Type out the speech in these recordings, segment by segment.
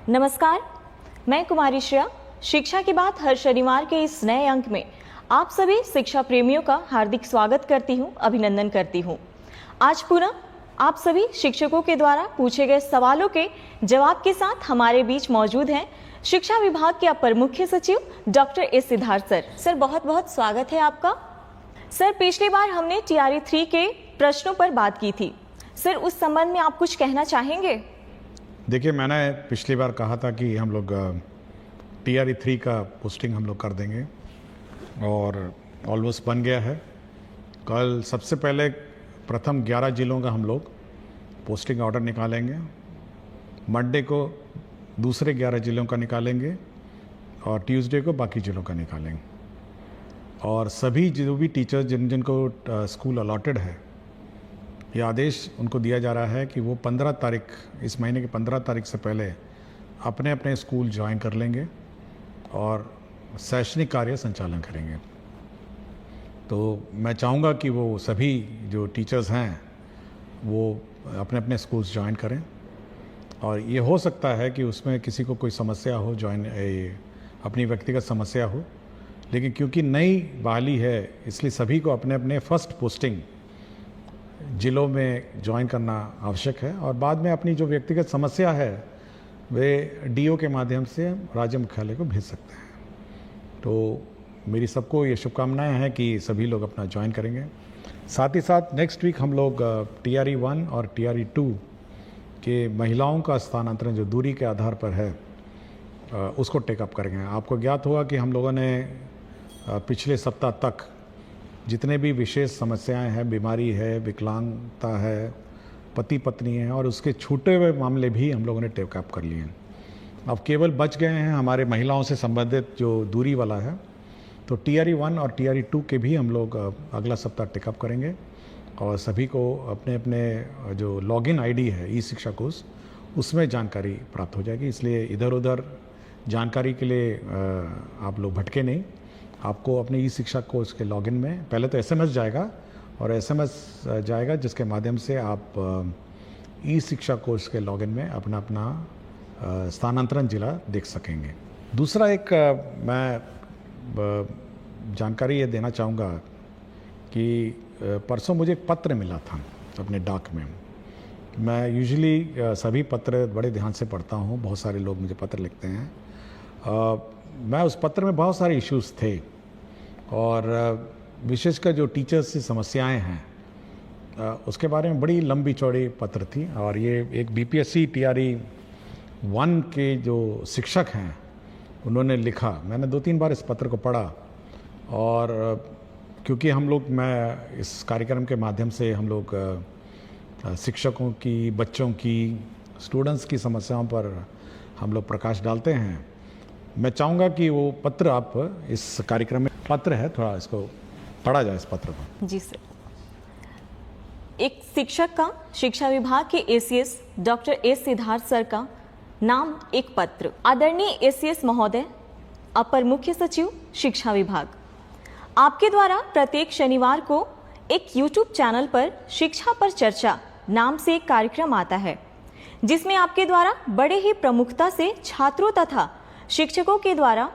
नमस्कार, मैं कुमारी श्रेया। शिक्षा की बात हर शनिवार के इस नए अंक में आप सभी शिक्षा प्रेमियों का हार्दिक स्वागत करती हूं, अभिनंदन करती हूं। आज पुनः आप सभी शिक्षकों के द्वारा पूछे गए सवालों के जवाब के साथ हमारे बीच मौजूद हैं शिक्षा विभाग के अपर मुख्य सचिव doctor S Siddharth sir. Sir, बहुत बहुत स्वागत है आपका। सर, पिछली बार हमने TRE 3 के प्रश्नों पर बात की थी। सर, उस संबंध में आप कुछ कहना चाहेंगे? देखिए, मैंने पिछली बार कहा था कि हम लोग TRE 3 का पोस्टिंग हम लोग कर देंगे और ऑलमोस्ट बन गया है। कल सबसे पहले प्रथम 11 जिलों का हम लोग पोस्टिंग ऑर्डर निकालेंगे। मंडे को दूसरे 11 जिलों का निकालेंगे और ट्यूसडे को बाकी जिलों का निकालेंगे। और सभी जो भी टीचर्स जिनको स्कूल अलॉटेड है, ये आदेश उनको दिया जा रहा है कि वो 15 तारीख, इस महीने की 15 तारीख से पहले अपने अपने स्कूल ज्वाइन कर लेंगे और शैक्षणिक कार्य संचालन करेंगे। तो मैं चाहूँगा कि वो सभी जो टीचर्स हैं वो अपने अपने स्कूल्स ज्वाइन करें। और ये हो सकता है कि उसमें किसी को कोई समस्या हो, अपनी व्यक्तिगत समस्या हो, लेकिन क्योंकि नई बहाली है इसलिए सभी को अपने अपने फर्स्ट पोस्टिंग जिलों में ज्वाइन करना आवश्यक है और बाद में अपनी जो व्यक्तिगत समस्या है वे DO के माध्यम से राज्य मुख्यालय को भेज सकते हैं। तो मेरी सबको ये शुभकामनाएं हैं कि सभी लोग अपना ज्वाइन करेंगे। साथ ही साथ नेक्स्ट वीक हम लोग TRE 1 और TRE 2 के महिलाओं का स्थानांतरण जो दूरी के आधार पर है उसको टेकअप करेंगे। आपको ज्ञात होगा कि हम लोगों ने पिछले सप्ताह तक जितने भी विशेष समस्याएं हैं, बीमारी है, विकलांगता है, पति पत्नी है और उसके छूटे हुए मामले भी हम लोगों ने टेकअप कर लिए हैं। अब केवल बच गए हैं हमारे महिलाओं से संबंधित जो दूरी वाला है। तो TRE 1 और TRE 2 के भी हम लोग अगला सप्ताह टेकअप करेंगे और सभी को अपने अपने जो लॉगिन ID है ई-शिक्षा कोष, उसमें जानकारी प्राप्त हो जाएगी। इसलिए इधर उधर जानकारी के लिए आप लोग भटके नहीं। आपको अपने ई-शिक्षा कोर्स के लॉगिन में पहले तो SMS जाएगा और SMS जाएगा जिसके माध्यम से आप ई-शिक्षा कोर्स के लॉगिन में अपना अपना स्थानांतरण जिला देख सकेंगे। दूसरा एक मैं जानकारी ये देना चाहूँगा कि परसों मुझे एक पत्र मिला था अपने डाक में। मैं यूजुअली सभी पत्र बड़े ध्यान से पढ़ता हूँ, बहुत सारे लोग मुझे पत्र लिखते हैं। मैं उस पत्र में बहुत सारे इश्यूज़ थे और विशेषकर जो टीचर्स की समस्याएं हैं उसके बारे में बड़ी लंबी चौड़ी पत्र थी। और ये एक BPSC TRE 1 के जो शिक्षक हैं उन्होंने लिखा। मैंने 2-3 बार इस पत्र को पढ़ा और क्योंकि मैं इस कार्यक्रम के माध्यम से हम लोग शिक्षकों की, बच्चों की, स्टूडेंट्स की समस्याओं पर हम लोग प्रकाश डालते हैं। मैं चाहूँगा कि वो पत्र आप इस कार्यक्रम में पत्र है, थोड़ा इसको पढ़ा जाए इस पत्र को। जी सर। एक शिक्षक का शिक्षा विभाग के ACS doctor S Siddharth sir का नाम एक पत्र। आदरणीय ACS महोदय, अपर मुख्य सचिव शिक्षा विभाग, आपके द्वारा प्रत्येक शनिवार को एक YouTube चैनल पर शिक्षा पर चर्चा नाम से एक कार्यक्रम आता है जिसमें आपके द्वारा बड़े ही प्रमुखता से छात्रों तथा शिक्षकों के द्वारा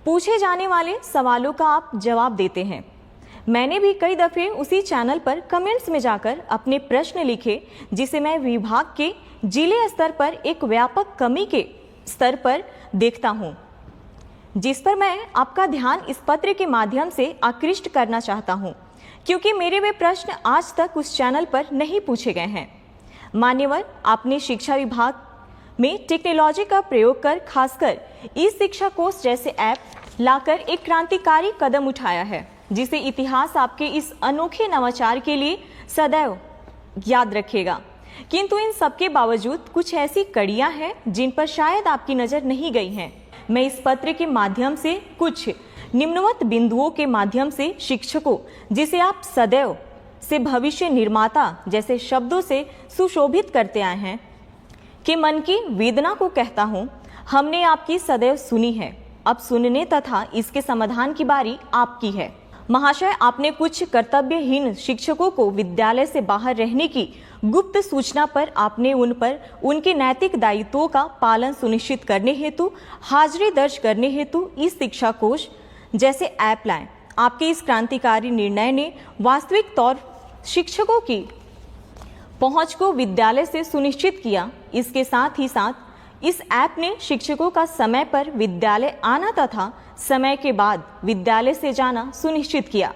पूछे जाने वाले सवालों का आप जवाब देते हैं। मैंने भी कई दफे उसी चैनल पर कमेंट्स में जाकर अपने प्रश्न लिखे जिसे मैं विभाग के जिले स्तर पर एक व्यापक कमी के स्तर पर देखता हूं, जिस पर मैं आपका ध्यान इस पत्र के माध्यम से आकृष्ट करना चाहता हूं, क्योंकि मेरे वे प्रश्न आज तक उस चैनल पर नहीं पूछे गए हैं। मान्यवर, आपने शिक्षा विभाग में टेक्नोलॉजी का प्रयोग कर खासकर ई-शिक्षा कोर्स जैसे ऐप लाकर एक क्रांतिकारी कदम उठाया है जिसे इतिहास आपके इस अनोखे नवाचार के लिए सदैव याद रखेगा। किंतु इन सबके बावजूद कुछ ऐसी कड़ियां हैं जिन पर शायद आपकी नजर नहीं गई हैं। मैं इस पत्र के माध्यम से कुछ निम्नवत बिंदुओं के माध्यम से शिक्षकों, जिसे आप सदैव से भविष्य निर्माता जैसे शब्दों से सुशोभित करते आए हैं, कि मन की वेदना को कहता हूं, हमने आपकी सदैव सुनी है, अब सुनने तथा इसके समाधान की बारी आपकी है। महाशय, आपने कुछ कर्तव्यहीन शिक्षकों को विद्यालय से बाहर रहने की गुप्त सूचना पर आपने उन पर उनके नैतिक दायित्वों का पालन सुनिश्चित करने हेतु हाजिरी दर्ज करने हेतु ई शिक्षा कोष जैसे ऐप लाए। आपके इस क्रांतिकारी निर्णय ने वास्तविक तौर शिक्षकों की पहुंच को विद्यालय से सुनिश्चित किया। इसके साथ ही साथ इस ऐप ने शिक्षकों का समय पर विद्यालय आना तथा समय के बाद विद्यालय से जाना सुनिश्चित किया।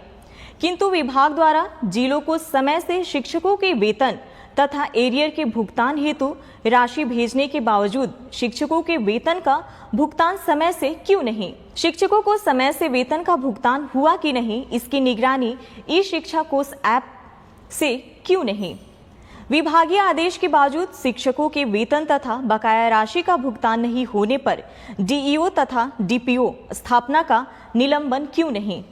किंतु विभाग द्वारा जिलों को समय से शिक्षकों के वेतन तथा एरियर के भुगतान हेतु राशि भेजने के बावजूद शिक्षकों के वेतन का भुगतान समय से क्यों नहीं? शिक्षकों को समय से वेतन का भुगतान हुआ कि नहीं, इसकी निगरानी ई शिक्षा कोष ऐप से क्यों नहीं? विभागीय आदेश के बावजूद शिक्षकों के वेतन तथा बकाया राशि का भुगतान नहीं होने पर डीईओ तथा डीपीओ स्थापना का निलंबन क्यों नहीं?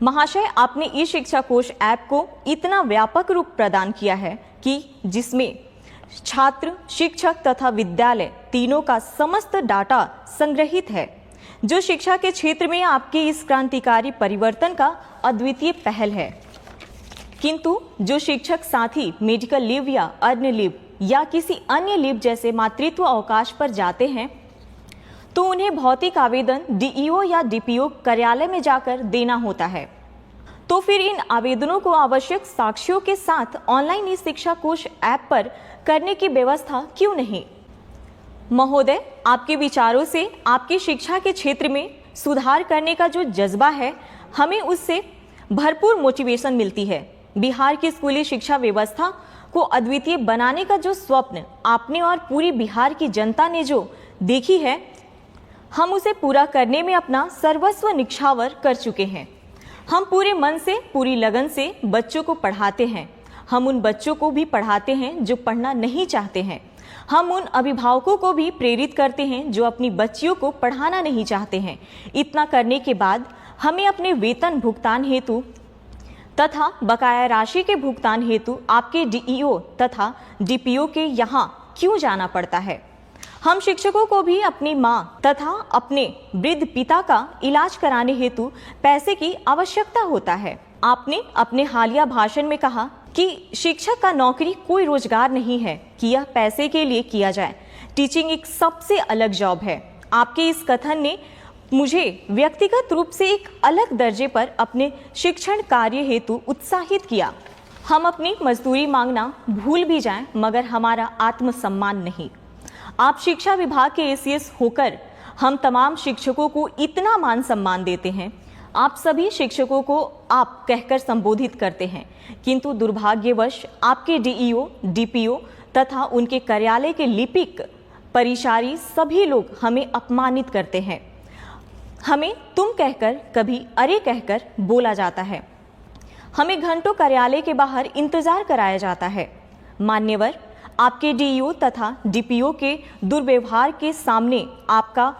महाशय, आपने ई शिक्षा कोष ऐप को इतना व्यापक रूप प्रदान किया है कि जिसमें छात्र, शिक्षक तथा विद्यालय तीनों का समस्त डाटा संग्रहित है, जो शिक्षा के क्षेत्र में आपके इस क्रांतिकारी परिवर्तन का अद्वितीय पहल है। किंतु जो शिक्षक साथी मेडिकल लीव या अर्न लीव या किसी अन्य लीव जैसे मातृत्व अवकाश पर जाते हैं तो उन्हें भौतिक आवेदन डीईओ या डीपीओ कार्यालय में जाकर देना होता है। तो फिर इन आवेदनों को आवश्यक साक्ष्यों के साथ ऑनलाइन ई शिक्षा कोष ऐप पर करने की व्यवस्था क्यों नहीं? महोदय, आपके विचारों से आपकी शिक्षा के क्षेत्र में सुधार करने का जो जज्बा है, हमें उससे भरपूर मोटिवेशन मिलती है। बिहार की स्कूली शिक्षा व्यवस्था को अद्वितीय बनाने का जो स्वप्न आपने और पूरी बिहार की जनता ने जो देखी है, हम उसे पूरा करने में अपना सर्वस्व निछावर कर चुके हैं। हम पूरे मन से, पूरी लगन से बच्चों को पढ़ाते हैं। हम उन बच्चों को भी पढ़ाते हैं जो पढ़ना नहीं चाहते हैं। हम उन अभिभावकों को भी प्रेरित करते हैं जो अपनी बच्चियों को पढ़ाना नहीं चाहते हैं। इतना करने के बाद हमें अपने वेतन भुगतान हेतु तथा बकाया राशि के भुगतान हेतु आपके डीईओ तथा डीपीओ के यहाँ क्यों जाना पड़ता है? हम शिक्षकों को भी अपनी माँ तथा अपने वृद्ध पिता का इलाज कराने हेतु पैसे की आवश्यकता होता है। आपने अपने हालिया भाषण में कहा कि शिक्षक का नौकरी कोई रोजगार नहीं है कि यह पैसे के लिए किया जाए। टीचिंग एक सबसे अलग जॉब है। आपके इस कथन ने मुझे व्यक्तिगत रूप से एक अलग दर्जे पर अपने शिक्षण कार्य हेतु उत्साहित किया। हम अपनी मजदूरी मांगना भूल भी जाएं, मगर हमारा आत्मसम्मान नहीं। आप शिक्षा विभाग के एसीएस होकर हम तमाम शिक्षकों को इतना मान सम्मान देते हैं। आप सभी शिक्षकों को आप कहकर संबोधित करते हैं, किंतु दुर्भाग्यवश आपके डीईओ, डीपीओ तथा उनके कार्यालय के लिपिक, परिचारी सभी लोग हमें अपमानित करते हैं। हमें तुम कहकर, कभी अरे कहकर बोला जाता है। हमें घंटों कार्यालय के बाहर इंतजार कराया जाता है। मान्यवर, आपके डीईओ तथा डीपीओ के दुर्व्यवहार के सामने आपका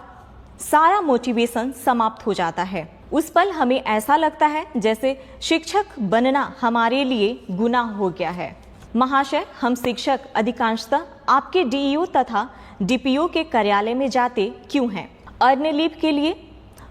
सारा मोटिवेशन समाप्त हो जाता है। उस पल हमें ऐसा लगता है जैसे शिक्षक बनना हमारे लिए गुनाह हो गया है। महाशय, हम शिक्षक अधिकांशतः आपके डीईओ तथा डीपीओ के कार्यालय में जाते क्यों हैं? अर्न लीव के लिए,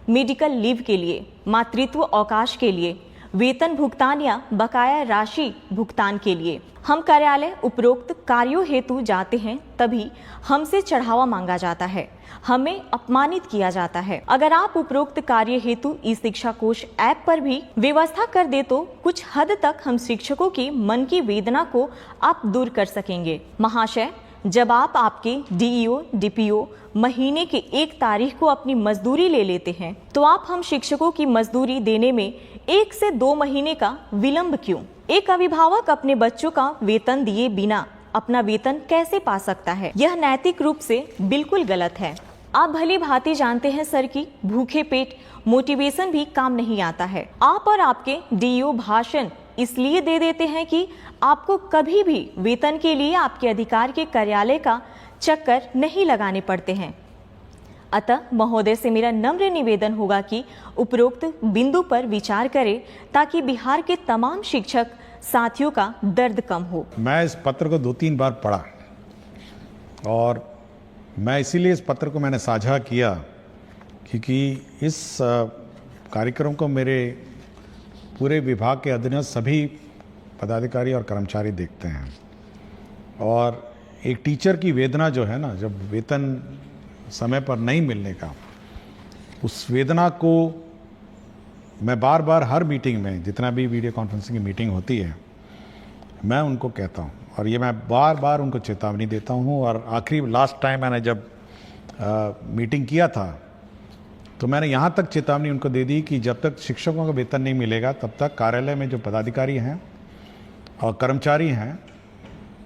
मेडिकल लीव के लिए, मातृत्व अवकाश के लिए, वेतन भुगतान या बकाया राशि भुगतान के लिए। हम कार्यालय उपरोक्त कार्यों हेतु जाते हैं, तभी हमसे चढ़ावा मांगा जाता है, हमें अपमानित किया जाता है। अगर आप उपरोक्त कार्य हेतु ई शिक्षा कोष ऐप पर भी व्यवस्था कर दे तो कुछ हद तक हम शिक्षकों की मन की वेदना को आप दूर कर सकेंगे। महाशय, जब आप आपके डीईओ, डीपीओ महीने के 1 तारीख को अपनी मजदूरी ले लेते हैं, तो आप हम शिक्षकों की मजदूरी देने में 1 से 2 महीने का विलंब क्यों? एक अभिभावक अपने बच्चों का वेतन दिए बिना अपना वेतन कैसे पा सकता है? यह नैतिक रूप से बिल्कुल गलत है। आप भली भांति जानते हैं सर कि भूखे पेट मोटिवेशन भी काम नहीं आता है। आप और आपके डीईओ भाषण इसलिए दे देते हैं कि आपको कभी भी वेतन के लिए आपके अधिकार के कार्यालय का चक्कर नहीं लगाने पड़ते हैं। अतः महोदय से मेरा नम्र निवेदन होगा कि उपरोक्त बिंदु पर विचार करें ताकि बिहार के तमाम शिक्षक साथियों का दर्द कम हो। मैं इस पत्र को 2-3 बार पढ़ा और मैं इसीलिए इस पत्र को मैंने साझा किया क्योंकि इस कार्यक्रम को मेरे पूरे विभाग के अधीनस्थ सभी पदाधिकारी और कर्मचारी देखते हैं। और एक टीचर की वेदना जो है ना, जब वेतन समय पर नहीं मिलने का, उस वेदना को मैं बार बार हर मीटिंग में, जितना भी वीडियो कॉन्फ्रेंसिंग की मीटिंग होती है, मैं उनको कहता हूँ और ये मैं बार बार उनको चेतावनी देता हूँ। और आखिरी लास्ट टाइम मैंने जब मीटिंग किया था तो मैंने यहाँ तक चेतावनी उनको दे दी कि जब तक शिक्षकों का वेतन नहीं मिलेगा तब तक कार्यालय में जो पदाधिकारी हैं और कर्मचारी हैं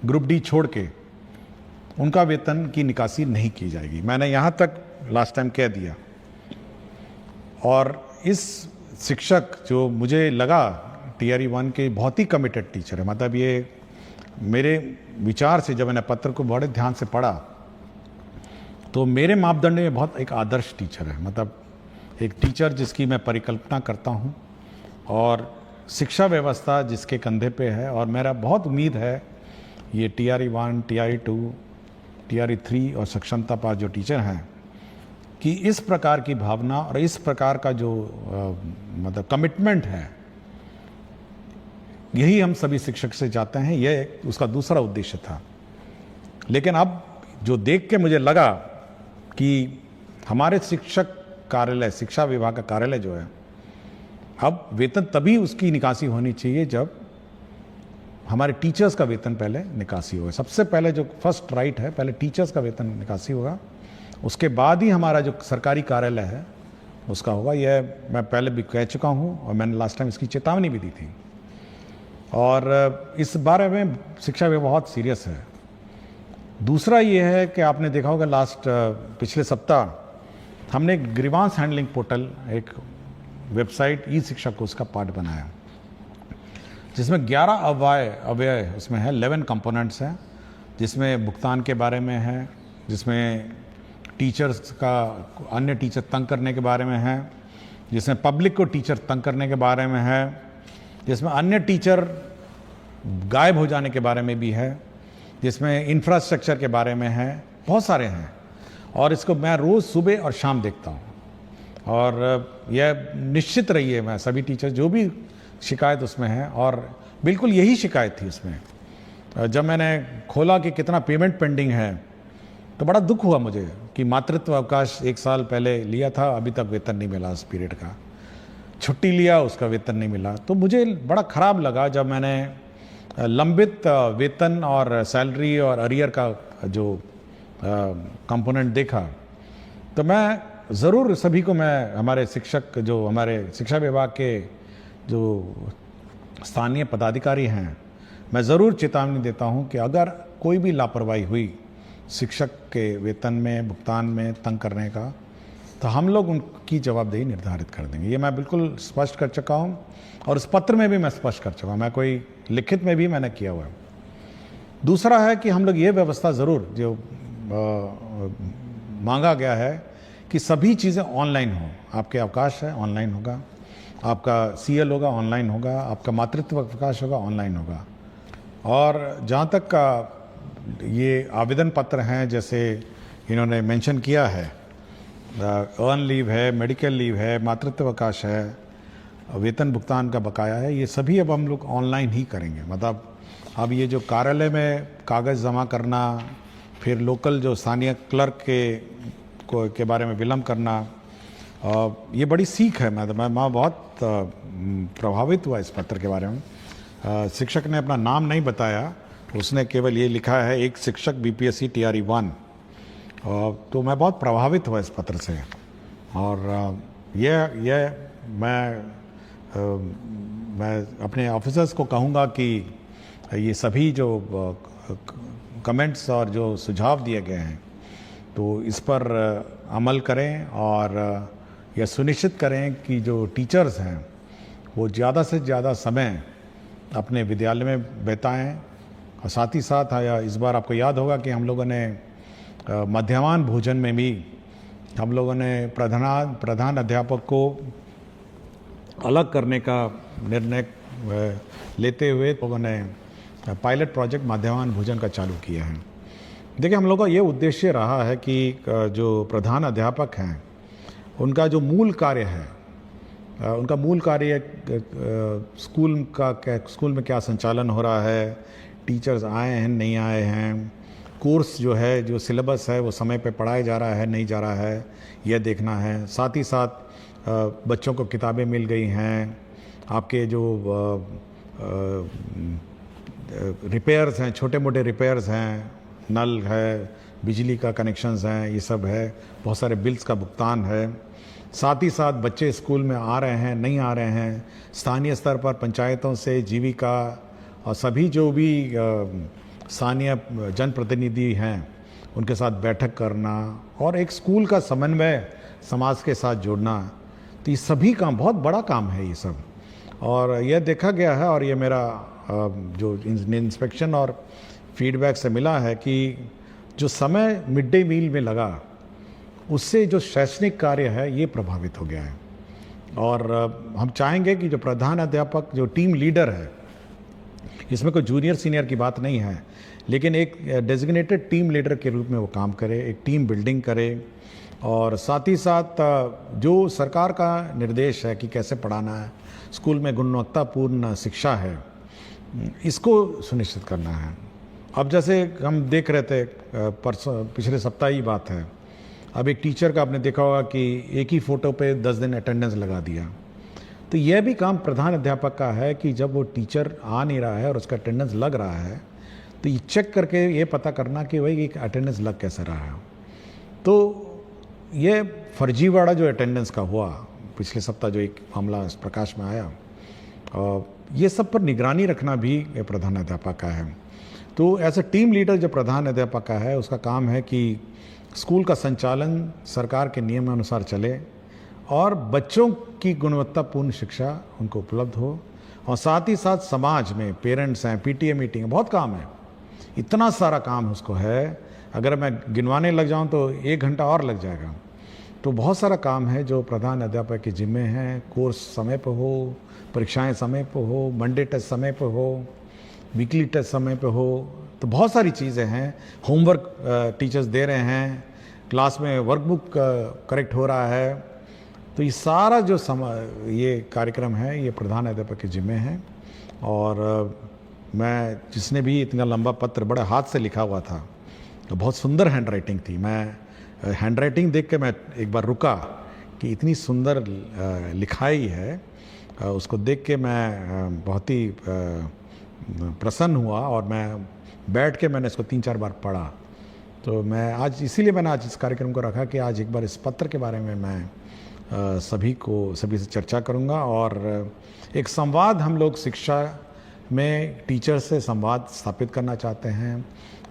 ग्रुप डी छोड़ के, उनका वेतन की निकासी नहीं की जाएगी। मैंने यहाँ तक लास्ट टाइम कह दिया। और इस शिक्षक जो मुझे लगा टीआरई 1 के बहुत ही कमिटेड टीचर है, मतलब ये मेरे विचार से जब मैंने पत्र को बड़े ध्यान से पढ़ा तो मेरे मापदंड में बहुत एक आदर्श टीचर है, मतलब एक टीचर जिसकी मैं परिकल्पना करता हूँ और शिक्षा व्यवस्था जिसके कंधे पे है। और मेरा बहुत उम्मीद है ये टीआरई 1, टीआरई 2, टीआरई 3 और सक्षमता पास जो टीचर हैं कि इस प्रकार की भावना और इस प्रकार का जो मतलब कमिटमेंट है, यही हम सभी शिक्षक से चाहते हैं। ये उसका दूसरा उद्देश्य था। लेकिन अब जो देख के मुझे लगा कि हमारे शिक्षक कार्यालय, शिक्षा विभाग का कार्यालय जो है, अब वेतन तभी उसकी निकासी होनी चाहिए जब हमारे टीचर्स का वेतन पहले निकासी होगा। सबसे पहले जो फर्स्ट राइट है, पहले टीचर्स का वेतन निकासी होगा, उसके बाद ही हमारा जो सरकारी कार्यालय है उसका होगा। यह मैं पहले भी कह चुका हूँ और मैंने लास्ट टाइम इसकी चेतावनी भी दी थी। और इस बारे में शिक्षा विभाग बहुत सीरियस है। दूसरा ये है कि आपने देखा होगा पिछले सप्ताह हमने एक ग्रीवांस हैंडलिंग पोर्टल, एक वेबसाइट ई शिक्षा कोर्स का पार्ट बनाया जिसमें 11 अव्यय उसमें है, 11 कंपोनेंट्स हैं, जिसमें भुगतान के बारे में है, जिसमें टीचर्स का अन्य टीचर तंग करने के बारे में है, जिसमें पब्लिक को टीचर तंग करने के बारे में है, जिसमें अन्य टीचर गायब हो जाने के बारे में भी है, जिसमें इंफ्रास्ट्रक्चर के बारे में है, बहुत सारे हैं। और इसको मैं रोज़ सुबह और शाम देखता हूँ। और यह निश्चित रही है, मैं सभी टीचर जो भी शिकायत उसमें है, और बिल्कुल यही शिकायत थी उसमें। जब मैंने खोला कि कितना पेमेंट पेंडिंग है तो बड़ा दुख हुआ मुझे कि मातृत्व अवकाश 1 साल पहले लिया था, अभी तक वेतन नहीं मिला उस पीरियड का। छुट्टी लिया, उसका वेतन नहीं मिला। तो मुझे बड़ा ख़राब लगा जब मैंने लंबित वेतन और सैलरी और अरियर का जो कंपोनेंट देखा। तो मैं ज़रूर सभी को, मैं हमारे शिक्षक, जो हमारे शिक्षा विभाग के जो स्थानीय पदाधिकारी हैं, मैं ज़रूर चेतावनी देता हूं कि अगर कोई भी लापरवाही हुई शिक्षक के वेतन में, भुगतान में तंग करने का, तो हम लोग उनकी जवाबदेही निर्धारित कर देंगे। ये मैं बिल्कुल स्पष्ट कर चुका हूं और उस पत्र में भी मैं स्पष्ट कर चुका हूं, मैं कोई लिखित में भी मैंने किया हुआ है। दूसरा है कि हम लोग ये व्यवस्था ज़रूर जो मांगा गया है कि सभी चीज़ें ऑनलाइन हो। आपके अवकाश है ऑनलाइन होगा, आपका सीएल होगा ऑनलाइन होगा, आपका मातृत्व अवकाश होगा ऑनलाइन होगा। और जहाँ तक का ये आवेदन पत्र हैं, जैसे इन्होंने मेंशन किया है, अर्न लीव है, मेडिकल लीव है, मातृत्व अवकाश है, वेतन भुगतान का बकाया है, ये सभी अब हम लोग ऑनलाइन ही करेंगे। मतलब अब ये जो कार्यालय में कागज़ जमा करना, फिर लोकल जो स्थानीय क्लर्क के बारे में विलम्ब करना, ये बड़ी सीख है। मैं बहुत प्रभावित हुआ इस पत्र के बारे में। शिक्षक ने अपना नाम नहीं बताया, उसने केवल ये लिखा है, एक शिक्षक बीपीएससी टीआरई 1। तो मैं बहुत प्रभावित हुआ इस पत्र से। और ये मैं अपने ऑफिसर्स को कहूँगा कि ये सभी जो कमेंट्स और जो सुझाव दिए गए हैं तो इस पर अमल करें और यह सुनिश्चित करें कि जो टीचर्स हैं वो ज़्यादा से ज़्यादा समय अपने विद्यालय में बिताएं। और साथ ही साथ इस बार आपको याद होगा कि हम लोगों ने मध्याह्न भोजन में भी हम लोगों ने प्रधान अध्यापक को अलग करने का निर्णय लेते हुए लोगों ने पायलट प्रोजेक्ट मध्याह्न भोजन का चालू किया है। देखिए, हम लोगों का ये उद्देश्य रहा है कि जो प्रधान अध्यापक हैं उनका जो मूल कार्य है उनका मूल कार्य स्कूल में क्या संचालन हो रहा है, टीचर्स आए हैं नहीं आए हैं, कोर्स जो है, जो सिलेबस है वो समय पे पढ़ाया जा रहा है नहीं जा रहा है, यह देखना है। साथ ही साथ बच्चों को किताबें मिल गई हैं, आपके जो रिपेयर्स हैं, छोटे मोटे रिपेयर्स हैं, नल है, बिजली का कनेक्शंस हैं, ये सब है, बहुत सारे बिल्स का भुगतान है। साथ ही साथ बच्चे स्कूल में आ रहे हैं नहीं आ रहे हैं, स्थानीय स्तर पर पंचायतों से जीविका और सभी जो भी स्थानीय जनप्रतिनिधि हैं उनके साथ बैठक करना और एक स्कूल का समन्वय समाज के साथ जोड़ना, तो ये सभी काम बहुत बड़ा काम है ये सब। और यह देखा गया है और ये मेरा जो इंस्पेक्शन और फीडबैक से मिला है कि जो समय मिड डे मील में लगा उससे जो शैक्षणिक कार्य है ये प्रभावित हो गया है। और हम चाहेंगे कि जो प्रधान अध्यापक, जो टीम लीडर है, इसमें कोई जूनियर सीनियर की बात नहीं है, लेकिन एक डेजिग्नेटेड टीम लीडर के रूप में वो काम करे, एक टीम बिल्डिंग करे और साथ ही साथ जो सरकार का निर्देश है कि कैसे पढ़ाना है, स्कूल में गुणवत्तापूर्ण शिक्षा है, इसको सुनिश्चित करना है। अब जैसे हम देख रहे थे परसों, पिछले सप्ताह ही बात है, अब एक टीचर का आपने देखा होगा कि एक ही फ़ोटो पे 10 दिन अटेंडेंस लगा दिया। तो यह भी काम प्रधान अध्यापक का है कि जब वो टीचर आ नहीं रहा है और उसका अटेंडेंस लग रहा है तो ये चेक करके ये पता करना कि भाई एक अटेंडेंस लग कैसे रहा है। तो ये फर्जीवाड़ा जो अटेंडेंस का हुआ पिछले सप्ताह, जो एक मामला प्रकाश में आया, ये सब पर निगरानी रखना भी प्रधान अध्यापक का है। तो एज अ टीम लीडर जो प्रधान अध्यापक का है, उसका काम है कि स्कूल का संचालन सरकार के नियमानुसार चले और बच्चों की गुणवत्तापूर्ण शिक्षा उनको उपलब्ध हो। और साथ ही साथ समाज में पेरेंट्स हैं, पीटीए मीटिंग, बहुत काम है, इतना सारा काम उसको है, अगर मैं गिनवाने लग जाऊं तो 1 घंटा और लग जाएगा। तो बहुत सारा काम है जो प्रधान अध्यापक के जिम्मे हैं। कोर्स समय पर हो, परीक्षाएं समय पर हो, मंडे टेस्ट समय पर हो, वीकली टेस्ट समय पे हो, तो बहुत सारी चीज़ें हैं। होमवर्क टीचर्स दे रहे हैं, क्लास में वर्कबुक करेक्ट हो रहा है, तो ये सारा जो ये कार्यक्रम है ये प्रधान अध्यापक के जिम्मे है। और मैं, जिसने भी इतना लंबा पत्र बड़े हाथ से लिखा हुआ था, तो बहुत सुंदर हैंड राइटिंग थी, मैं हैंड राइटिंग देख के मैं एक बार रुका कि इतनी सुंदर लिखाई है, उसको देख के मैं बहुत ही प्रसन्न हुआ और मैं बैठ के मैंने इसको 3-4 बार पढ़ा। तो मैं आज, इसीलिए मैंने आज इस कार्यक्रम को रखा कि आज एक बार इस पत्र के बारे में मैं सभी से चर्चा करूंगा और एक संवाद हम लोग शिक्षा में टीचर से संवाद स्थापित करना चाहते हैं,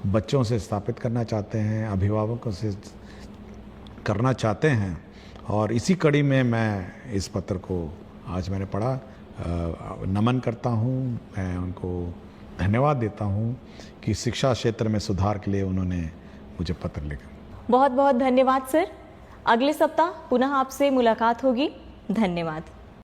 बच्चों से स्थापित करना चाहते हैं, अभिभावकों से करना चाहते हैं। और इसी कड़ी में मैं इस पत्र को आज मैंने पढ़ा, नमन करता हूँ, मैं उनको धन्यवाद देता हूँ कि शिक्षा क्षेत्र में सुधार के लिए उन्होंने मुझे पत्र लिखा। बहुत बहुत धन्यवाद सर। अगले सप्ताह पुनः आपसे मुलाकात होगी। धन्यवाद।